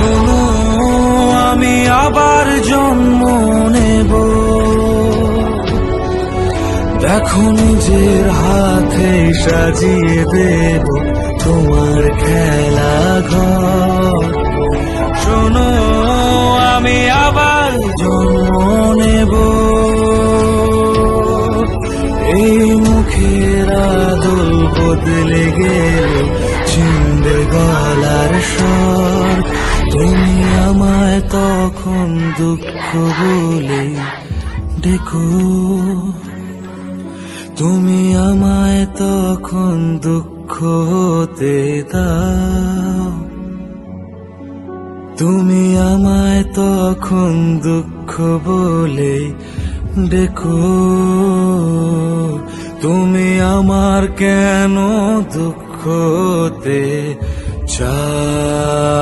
শোনো, আমি আবার জন্ম নেব, দেখো নিজের হাতে সাজিয়ে দেব তোমার খেলা ঘর। শোনো, আমি আবার জন্ম নেব, এই মুখের আদল বদলে গেল চিনবে গলার স্বর। তুমি আমায় তখন দুঃখ বলে ডেকো, তুমি আমায় তখন দুঃখ হতে দাও, তুমি আমায় তখন দুঃখ বলে ডেকো। তুমি আমার কেন দুঃখ হতে চাও?